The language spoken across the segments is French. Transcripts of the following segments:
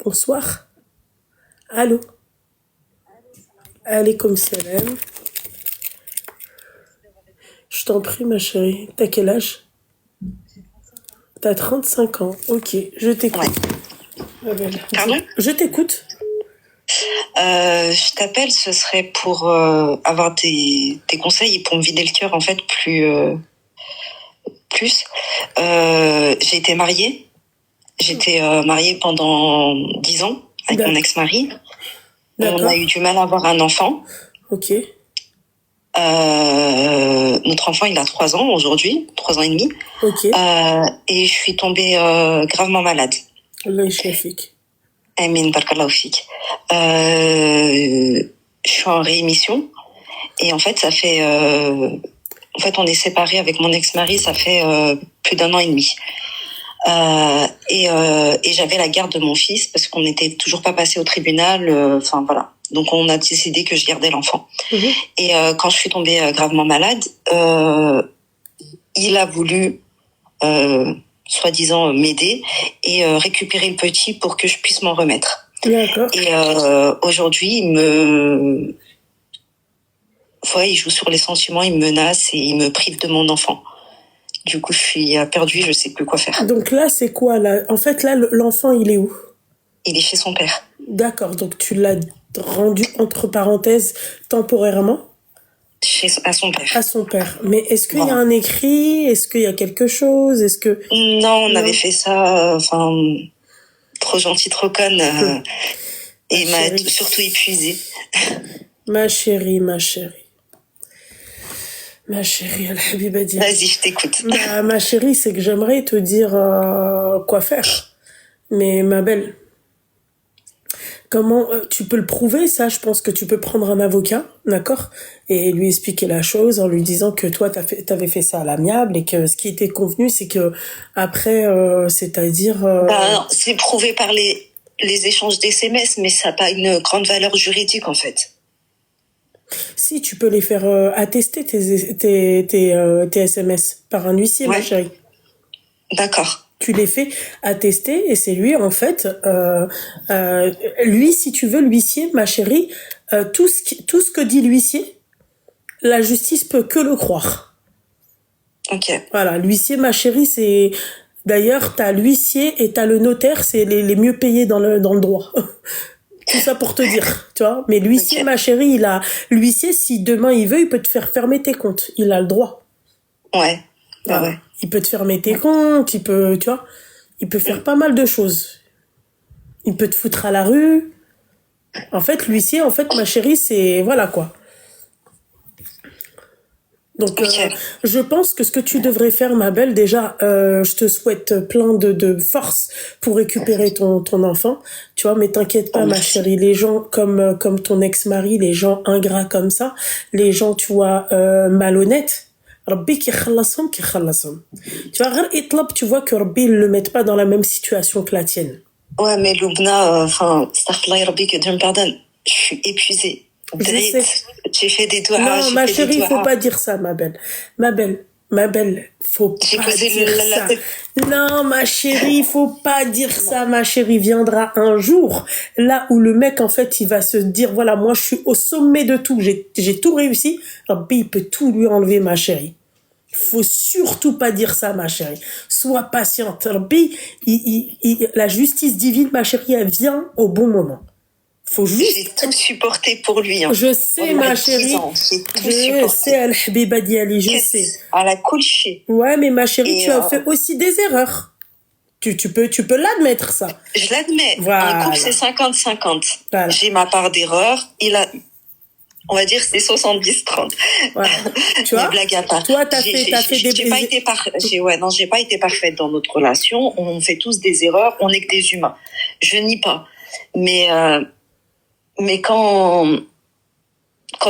Bonsoir. Allô. Alaykoum salam. Je t'en prie, ma chérie. T'as quel âge? T'as 35 ans. Ok, je t'écoute. Ouais. Belle. Pardon? Je t'écoute. Je t'appelle, ce serait pour avoir des conseils et pour me vider le cœur en fait plus. J'ai été mariée. J'étais mariée pendant 10 ans avec mon ex-mari. On a eu du mal à avoir un enfant. Ok. Notre enfant, il a 3 ans aujourd'hui, 3 ans et demi. Ok. Et je suis tombée gravement malade. Allah yashafik. Amin, barakallahu fik. Je suis en réémission. Et en fait, ça fait... en fait, on est séparés avec mon ex-mari, ça fait plus d'1 an et demi. Et j'avais la garde de mon fils parce qu'on n'était toujours pas passé au tribunal. Enfin, voilà. Donc, on a décidé que je gardais l'enfant. Mhm. Et quand je suis tombée gravement malade, il a voulu, soi-disant, m'aider et récupérer le petit pour que je puisse m'en remettre. D'accord. Et aujourd'hui, il joue sur les sentiments, il me menace et il me prive de mon enfant. Du coup, je suis perdue, je sais plus quoi faire. Donc là, c'est quoi là? En fait, là, l'enfant, il est où? Il est chez son père. D'accord, donc tu l'as rendu entre parenthèses temporairement À son père. à son père. Mais est-ce qu'il y a Voilà. un écrit? Est-ce qu'il y a quelque chose? Est-ce que... Non, on Non. avait fait ça, trop gentil, trop conne, et il m'a chérie. surtout épuisée. Ma chérie, ma chérie. Ma chérie, Al-Habiba dit. Vas-y, je t'écoute. Bah, ma chérie, c'est que j'aimerais te dire quoi faire. Mais ma belle, comment tu peux le prouver, ça? Je pense que tu peux prendre un avocat, d'accord? Et lui expliquer la chose en lui disant que toi, t'avais fait ça à l'amiable et que ce qui était convenu, c'est que après, c'est-à-dire... Non, c'est prouvé par les échanges d'SMS, mais ça n'a pas une grande valeur juridique, en fait. Si, tu peux les faire attester tes SMS par un huissier, ma Ouais. chérie. D'accord. Tu les fais attester et c'est lui, en fait, lui, si tu veux, l'huissier, ma chérie, tout ce que dit l'huissier, la justice peut que le croire. Ok. Voilà, l'huissier, ma chérie, c'est... D'ailleurs, t'as l'huissier et t'as le notaire, c'est les mieux payés dans le droit. Tout ça pour te dire, tu vois. Mais l'huissier, Ok. ma chérie, l'huissier, si demain il veut, il peut te faire fermer tes comptes. Il a le droit. Ouais. Bah Voilà. ouais. Il peut te fermer tes comptes, il peut, tu vois, il peut faire pas mal de choses. Il peut te foutre à la rue. En fait, l'huissier, en fait, ma chérie, c'est... Voilà, quoi. Donc, Ok. je pense que ce que tu devrais faire, ma belle, déjà, je te souhaite plein de force pour récupérer ton enfant, tu vois, mais t'inquiète pas, ma Merci. chérie, les gens comme ton ex-mari, les gens ingrats comme ça, les gens, tu vois, malhonnêtes, Rabbi qui khalassom. Tu vois, غير اطلب, tu vois que Rabbi, ils le mettent pas dans la même situation que la tienne. Ouais, mais Loubna, astaghfirullah, Rabbi, que Dieu me pardonne. Je suis épuisée. Je sais. J'ai fait des doigts. Non, ma chérie, faut pas dire ça, ma belle. Ma belle, faut J'ai pas posé dire ça. tête. Non, ma chérie, faut pas dire ça, ma chérie. Viendra un jour, là où le mec, en fait, il va se dire, voilà, moi, je suis au sommet de tout. J'ai tout réussi. Rabbi, il peut tout lui enlever, ma chérie. Faut surtout pas dire ça, ma chérie. Sois patiente. Rabbi, la justice divine, ma chérie, elle vient au bon moment. Faut juste... J'ai tout supporté pour lui. Hein. Je sais, ma chérie. J'ai tout Je supporté. sais, Al-Habiba Diali, je sais. À la couche. Ouais, mais ma chérie, Et tu as fait aussi des erreurs. Tu peux l'admettre, ça. Je l'admets. Voilà. Un couple, c'est 50-50. Voilà. J'ai ma part d'erreur. On va dire c'est 70-30. Voilà. Tu vois, blague à part. toi, t'as fait des... J'ai pas été parfaite dans notre relation. On fait tous des erreurs. On n'est que des humains. Je nie pas. Mais quand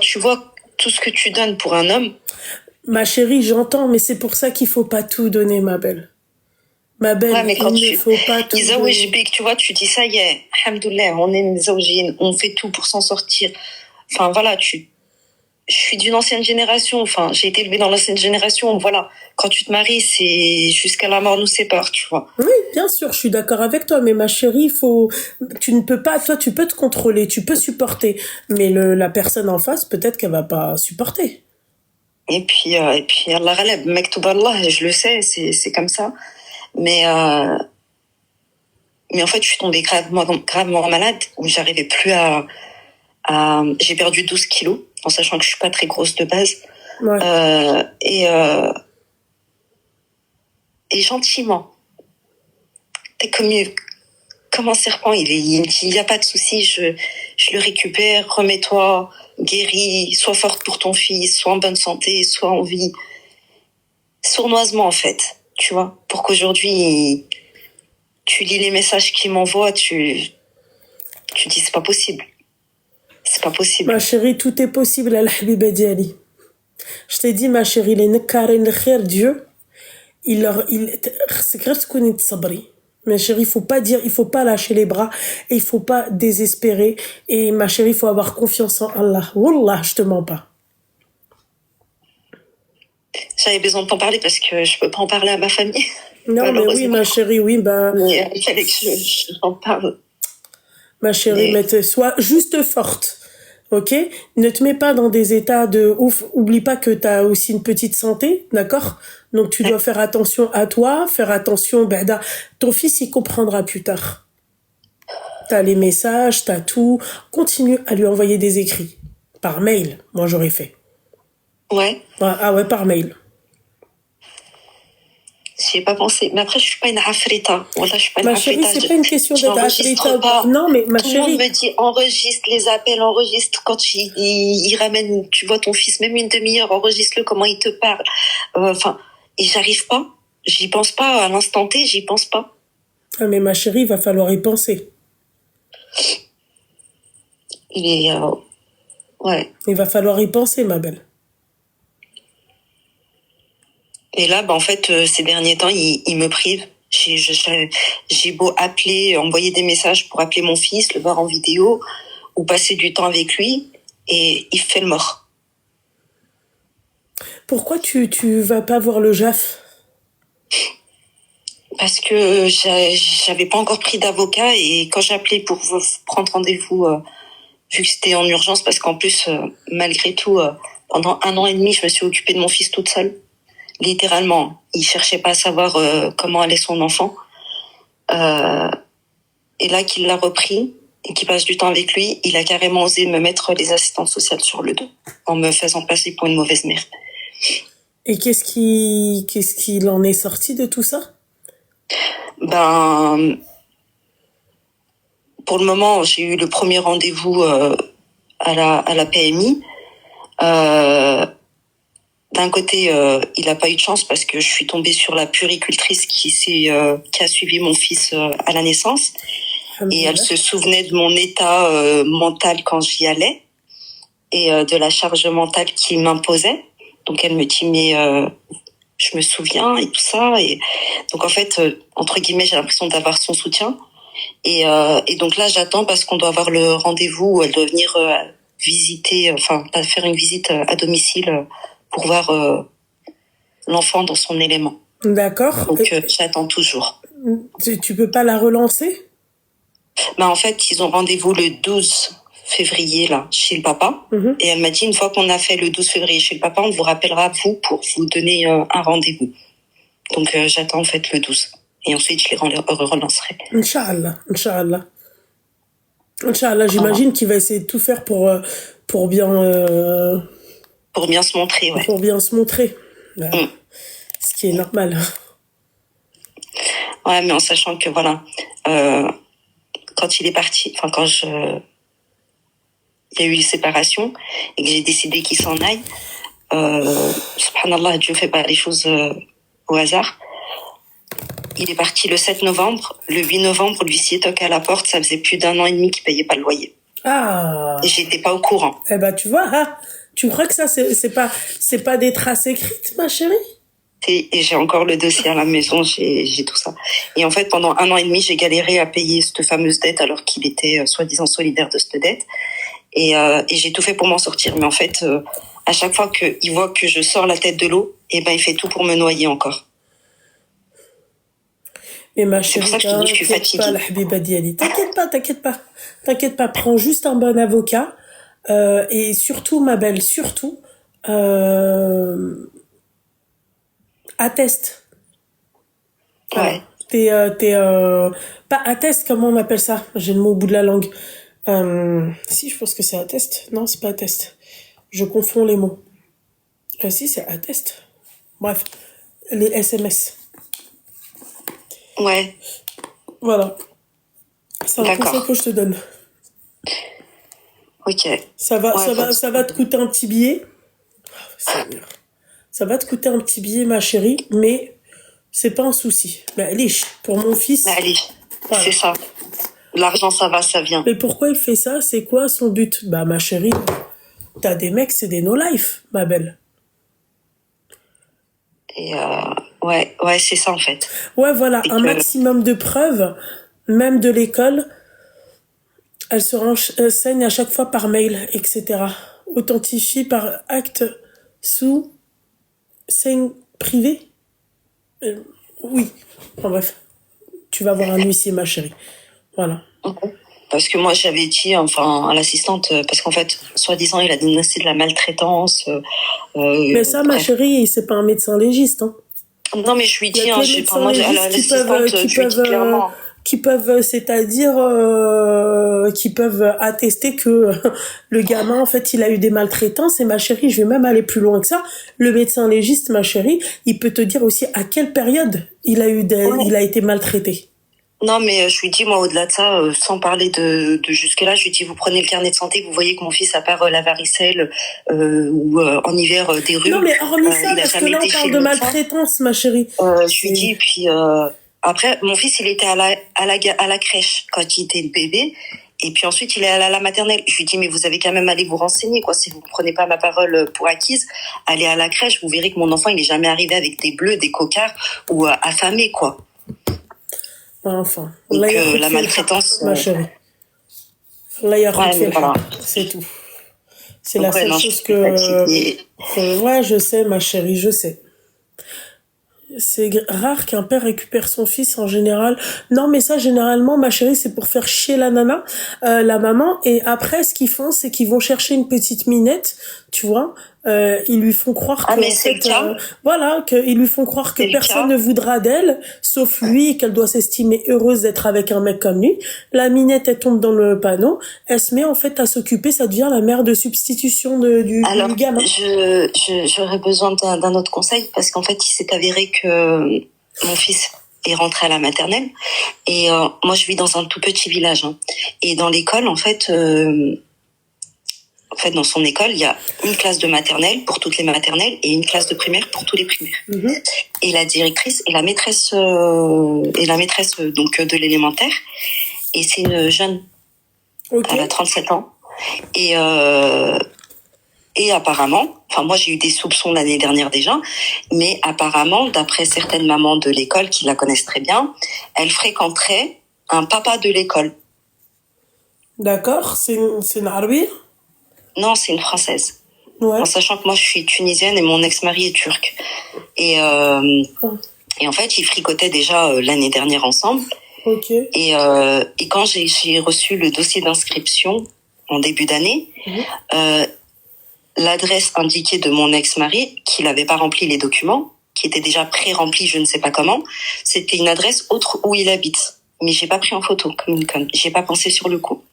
tu vois tout ce que tu donnes pour un homme. Ma chérie, j'entends, mais c'est pour ça qu'il faut pas tout donner, ma belle. Ma belle, ouais, mais quand il ne faut pas tout donner. Tu vois, tu dis ça y est, alhamdoulilah, on est mzawjin, on fait tout pour s'en sortir. Enfin, voilà, je suis d'une ancienne génération. Enfin, j'ai été élevée dans l'ancienne génération. Voilà. Quand tu te maries, c'est jusqu'à la mort nous sépare, tu vois. Oui, bien sûr, je suis d'accord avec toi, mais ma chérie, tu ne peux pas, toi, tu peux te contrôler, tu peux supporter, mais la personne en face, peut-être qu'elle va pas supporter. Et puis, Allah ghalab, maktoub Allah, je le sais, c'est comme ça. Mais, euh, mais en fait, je suis tombée gravement malade, où j'arrivais plus j'ai perdu 12 kilos, en sachant que je suis pas très grosse de base. Ouais. Et gentiment, t'es comme un serpent, il me dit, il y a pas de souci, je le récupère, remets-toi, guéris, sois forte pour ton fils, sois en bonne santé, sois en vie. Sournoisement, en fait, tu vois, pour qu'aujourd'hui, tu lis les messages qu'il m'envoie, tu dis, c'est pas possible. C'est pas possible. Ma chérie, tout est possible, al-habiba diali. Je t'ai dit, ma chérie, les nekarin, le khair, Dieu, c'est grave ce qu'on est sabri. Ma chérie, il faut pas lâcher les bras et il faut pas désespérer. Et ma chérie, il faut avoir confiance en Allah. Wallah, je te mens pas. J'avais besoin de t'en parler parce que je peux pas en parler à ma famille. Non, mais oui, ma chérie, oui, Mais il fallait que j'en parle. Ma chérie, mais sois juste forte. Ok? Ne te mets pas dans des états de ouf. Oublie pas que tu as aussi une petite santé, d'accord? Donc tu dois faire attention à toi, faire attention, ton fils il comprendra plus tard. T'as les messages, t'as tout. Continue à lui envoyer des écrits. Par mail, moi j'aurais fait. Ouais. Ah ouais, par mail. J'y ai pas pensé. Mais après, je suis pas une afrita. Voilà, je suis pas une Ma chérie, afrita. c'est pas une question d'être afrita. Non, mais ma Tout chérie. Tout le monde me dit enregistre les appels, enregistre quand il ramène, tu vois ton fils, même une demi-heure, enregistre-le comment il te parle. Enfin, et j'arrive pas. J'y pense pas à l'instant T, j'y pense pas. Ah, mais ma chérie, il va falloir y penser. Ouais. Il va falloir y penser, ma belle. Et là, en fait, ces derniers temps, il me prive. J'ai beau appeler, envoyer des messages pour appeler mon fils, le voir en vidéo, ou passer du temps avec lui, et il fait le mort. Pourquoi tu vas pas voir le JAF? Parce que j'avais pas encore pris d'avocat, et quand j'ai appelé pour prendre rendez-vous, vu que c'était en urgence, parce qu'en plus, malgré tout, pendant 1 an et demi, je me suis occupée de mon fils toute seule. Littéralement, il cherchait pas à savoir comment allait son enfant. Et là qu'il l'a repris et qu'il passe du temps avec lui, il a carrément osé me mettre les assistantes sociales sur le dos en me faisant passer pour une mauvaise mère. Et qu'est-ce qu'il en est sorti de tout ça? Pour le moment, j'ai eu le premier rendez-vous à la PMI. D'un côté, il n'a pas eu de chance parce que je suis tombée sur la puéricultrice qui a suivi mon fils à la naissance. Et elle se souvenait de mon état mental quand j'y allais et de la charge mentale qu'il m'imposait. Donc elle me dit mais je me souviens et tout ça. Et donc en fait, entre guillemets, j'ai l'impression d'avoir son soutien. Et donc là, j'attends parce qu'on doit avoir le rendez-vous où elle doit venir visiter, faire une visite à domicile pour voir l'enfant dans son élément. D'accord. Donc j'attends toujours. Tu peux pas la relancer? En fait, ils ont rendez-vous le 12 février là chez le papa. Et elle m'a dit une fois qu'on a fait le 12 février chez le papa, on vous rappellera vous pour vous donner un rendez-vous. Donc j'attends en fait le 12. Et ensuite je les relancerai. Inch'Allah, Inch'Allah. Inch'Allah, j'imagine qu'il va essayer de tout faire pour bien... Pour bien se montrer, ouais. Pour bien se montrer. Ce qui est normal. Ouais, mais en sachant que voilà, quand il est parti, il y a eu une séparation et que j'ai décidé qu'il s'en aille, subhanallah, Dieu fait pas les choses au hasard. Il est parti le 7 novembre. Le 8 novembre, l'huissier toque à la porte. Ça faisait plus d'1 an et demi qu'il payait pas le loyer. Ah. Et j'étais pas au courant. Eh ben, tu vois, hein, tu crois que ça, c'est pas des traces écrites, ma chérie? Et j'ai encore le dossier à la maison, j'ai tout ça. Et en fait, pendant 1 an et demi, j'ai galéré à payer cette fameuse dette alors qu'il était soi-disant solidaire de cette dette. et j'ai tout fait pour m'en sortir. Mais en fait, à chaque fois qu'il voit que je sors la tête de l'eau, et ben il fait tout pour me noyer encore. Et ma C'est pour chérie, ça que je te dis que je suis t'inquiète pas, la fatiguée. habiba diali. T'inquiète pas. Prends juste un bon avocat. Et surtout, ma belle, surtout, euh, atteste. Voilà. Ouais. Pas atteste, comment on appelle ça? J'ai le mot au bout de la langue. Si, je pense que c'est atteste. Non, c'est pas atteste. Je confonds les mots. Si, c'est atteste. Bref, les SMS. Ouais. Voilà. C'est un conseil D'accord. que je te donne. Ok. Ça va te coûter un petit billet. Seigneur. Ça va te coûter un petit billet, ma chérie, mais c'est pas un souci. Mais allez, pour mon fils, Allez, voilà. c'est ça. L'argent, ça va, ça vient. Mais pourquoi il fait ça? C'est quoi son but? Bah, ma chérie, t'as des mecs, c'est des no-life, ma belle. Et ouais, c'est ça en fait. Ouais, voilà, Et un que, maximum de preuves, même de l'école. Elle se renseigne à chaque fois par mail, etc. Authentifie par acte sous signe privé. Oui. Enfin bref, tu vas voir un huissier, ma chérie. Voilà. parce que moi j'avais dit, enfin, à l'assistante, parce qu'en fait, soi-disant, il a dénoncé de la maltraitance. Mais ça, ma Bref. chérie, c'est pas un médecin légiste, hein. Non, mais je lui Il y a dis, que hein, les médecins moi, à légistes l'assistante, je lui dis clairement. c'est-à-dire, qui peuvent attester que le gamin, en fait, il a eu des maltraitances. Et ma chérie, je vais même aller plus loin que ça. Le médecin légiste, ma chérie, il peut te dire aussi à quelle période Ouais. il a été maltraité. Non, mais je lui dis, moi, au-delà de ça, sans parler de jusque-là, je lui dis, vous prenez le carnet de santé, vous voyez que mon fils, à part la varicelle ou en hiver des Non, rhumes, mais hormis ça, il a parce que jamais là, on été chez parle le de médecin. maltraitance, ma chérie. Je lui dis, puis après, mon fils, il était à la crèche quand il était bébé. Et puis ensuite, il est allé à la maternelle. Je lui dis, mais vous avez quand même allé vous renseigner, quoi. Si vous ne prenez pas ma parole pour acquise, allez à la crèche, vous verrez que mon enfant, il n'est jamais arrivé avec des bleus, des cocards ou affamé, quoi. Enfin, Donc, là, la maltraitance. ma chérie. Là, il y a Ouais, mais voilà. c'est tout. C'est Donc, la seule non, chose je suis fatiguée. Ouais, je sais, ma chérie, je sais. C'est rare qu'un père récupère son fils en général. Non, mais ça, généralement, ma chérie, c'est pour faire chier la nana, la maman. Et après, ce qu'ils font, c'est qu'ils vont chercher une petite minette, tu vois. Ils lui font croire que, Mais en c'est fait, le cas. voilà, qu'ils lui font croire que C'est le personne cas. ne voudra d'elle, sauf lui, et qu'elle doit s'estimer heureuse d'être avec un mec comme lui. La minette, elle tombe dans le panneau. Elle se met, en fait, à s'occuper. Ça devient la mère de substitution du Alors, gamin. j'aurais besoin d'un autre conseil parce qu'en fait, il s'est avéré que mon fils est rentré à la maternelle et moi, je vis dans un tout petit village. Hein. Et dans l'école, en fait, dans son école, il y a une classe de maternelle pour toutes les maternelles et une classe de primaire pour tous les primaires. Et la directrice et la maîtresse donc de l'élémentaire. Et c'est une jeune. Okay. Elle a 37 ans. Et apparemment, enfin moi j'ai eu des soupçons l'année dernière déjà, mais apparemment, d'après certaines mamans de l'école qui la connaissent très bien, elle fréquenterait un papa de l'école. D'accord, c'est une arabe? Non, c'est une française. Ouais. En sachant que moi je suis tunisienne et mon ex-mari est turc. Et en fait, ils fricotaient déjà l'année dernière ensemble. Ok. Et quand j'ai reçu le dossier d'inscription en début d'année, l'adresse indiquée de mon ex-mari, qui n'avait pas rempli les documents, qui était déjà pré-rempli, je ne sais pas comment, c'était une adresse autre où il habite. Mais j'ai pas pris en photo, comme une conne. J'ai pas pensé sur le coup.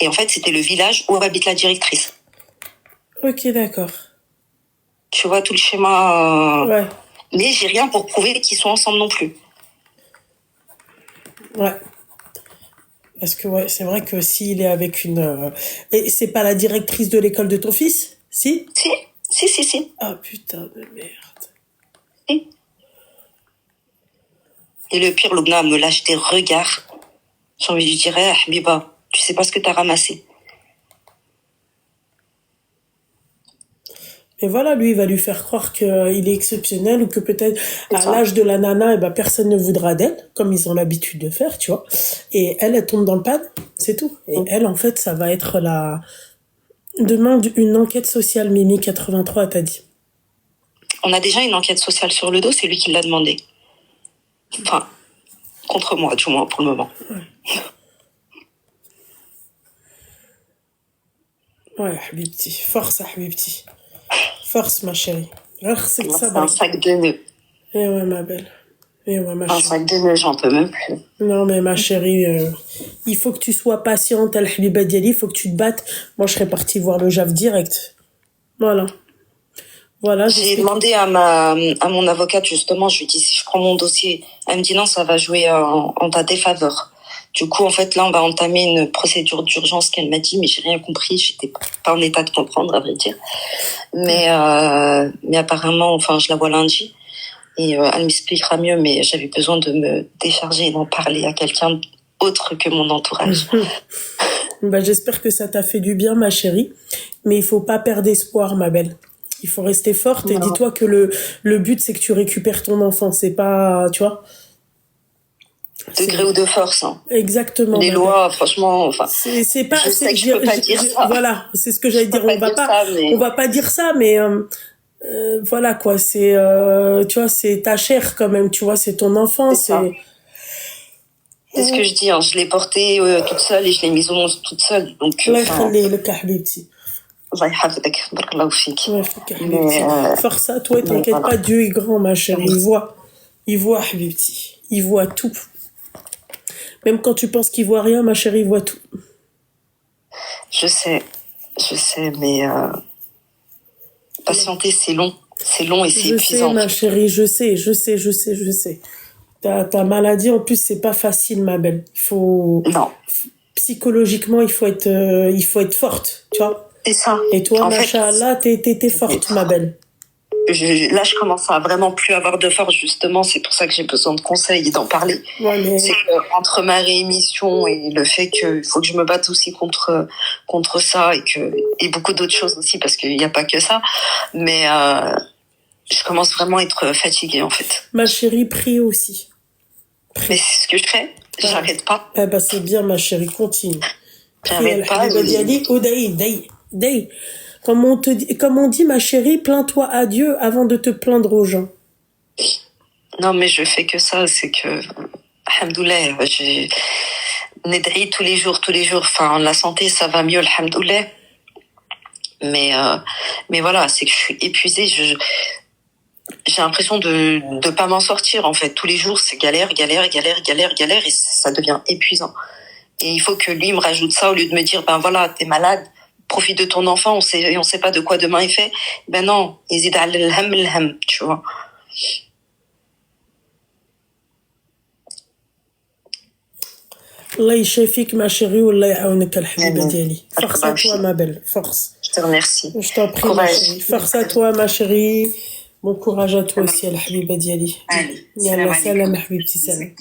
Et en fait, c'était le village où habite la directrice. Ok, d'accord. Tu vois tout le schéma. Ouais. Mais j'ai rien pour prouver qu'ils sont ensemble non plus. Ouais. Parce que ouais, c'est vrai que s'il est avec une... Et c'est pas la directrice de l'école de ton fils? Si? Si. Ah putain de merde. Si. Et le pire, Loubna me lâche des regards. J'ai envie de lui dire, Habiba, tu sais pas ce que t'as ramassé. Et voilà, lui, il va lui faire croire qu'il est exceptionnel ou que peut-être C'est à ça. l'âge de la nana, eh ben, personne ne voudra d'elle, comme ils ont l'habitude de faire, tu vois. Et elle, elle tombe dans le panne, c'est tout. Et elle, en fait, ça va être la... Demande une enquête sociale, Mimi 83, t'as dit. On a déjà une enquête sociale sur le dos, c'est lui qui l'a demandé. Enfin, contre moi, du moins, pour le moment. Ouais, Habibti. Force, Habibti. Force, ma chérie. C'est que Moi, ça, c'est un sac de nœuds. Eh ouais, ma belle. Eh ouais, ma Un chérie. sac de nœuds, j'en peux même plus. Non, mais ma chérie, il faut que tu sois patiente, Al-Habiba Diali, il faut que tu te battes. Moi, je serais partie voir le JAF direct. Voilà. Voilà. J'ai demandé à mon avocate, justement, je lui dis si je prends mon dossier. Elle me dit non, ça va jouer en ta défaveur. Du coup, en fait, là, on va entamer une procédure d'urgence qu'elle m'a dit, mais j'ai rien compris. J'étais pas en état de comprendre, à vrai dire. Mais apparemment, enfin, je la vois lundi et elle m'expliquera mieux. Mais j'avais besoin de me décharger et d'en parler à quelqu'un autre que mon entourage. Bah, j'espère que ça t'a fait du bien, ma chérie. Mais il faut pas perdre espoir, ma belle. Il faut rester forte et Non. dis-toi que le but, c'est que tu récupères ton enfant. C'est pas, tu vois. De gré ou de force. Hein. Exactement. Les lois, franchement, enfin. C'est pas. Je sais que je peux pas dire ça. Voilà, c'est ce que j'allais dire. On va pas dire ça, mais voilà quoi. C'est, tu vois, c'est ta chair quand même. Tu vois, c'est ton enfant. C'est ce que je dis. Hein. Je l'ai porté toute seule et je l'ai mise au monde toute seule. Donc. Allah يخليك يا حبيبتي. الله يحفظك بارك الله فيك. Force à toi, t'inquiète pas, Dieu est grand, ma chérie. Il voit, Habibti. Il voit tout. Même quand tu penses qu'il voit rien, ma chérie, il voit tout. Je sais, mais patienter, c'est long et c'est épuisant. Je sais, ma chérie, je sais. Ta maladie, en plus, c'est pas facile, ma belle. Il faut... Non. Psychologiquement, il faut être forte, tu vois. C'est ça. Et toi, machallah, t'es forte, ma belle. Là, je commence à vraiment plus avoir de force, justement. C'est pour ça que j'ai besoin de conseils et d'en parler. Ouais, mais... C'est que, entre ma réémission et le fait qu'il faut que je me batte aussi contre ça et beaucoup d'autres choses aussi, parce qu'il n'y a pas que ça. Mais je commence vraiment à être fatiguée, en fait. Ma chérie, prie aussi. Mais c'est ce que je fais. J'arrête pas. Eh ben, c'est bien, ma chérie, continue. J'arrête pas. Comme on dit, ma chérie, plains-toi à Dieu avant de te plaindre aux gens. Non, mais je fais que ça, c'est que, alhamdoulilah, Nedri tous les jours. Enfin, la santé, ça va mieux, alhamdoulilah. Mais voilà, c'est que je suis épuisée, j'ai l'impression de pas m'en sortir, en fait. Tous les jours, c'est galère, et ça devient épuisant. Et il faut que lui me rajoute ça au lieu de me dire, ben voilà, t'es malade, profite de ton enfant, on sait pas de quoi demain il fait. Ben non, yazid al ham, tu vois. Allah yshafik, ma chérie, ou Allah yaounek al-habiba diali. Force à toi, ma belle, force. Je te remercie. Je t'en prie, ma chérie. Force à toi, ma chérie. Bon courage à toi aussi, al-habiba diali. Allez, Yalla, salam, habibti, salam.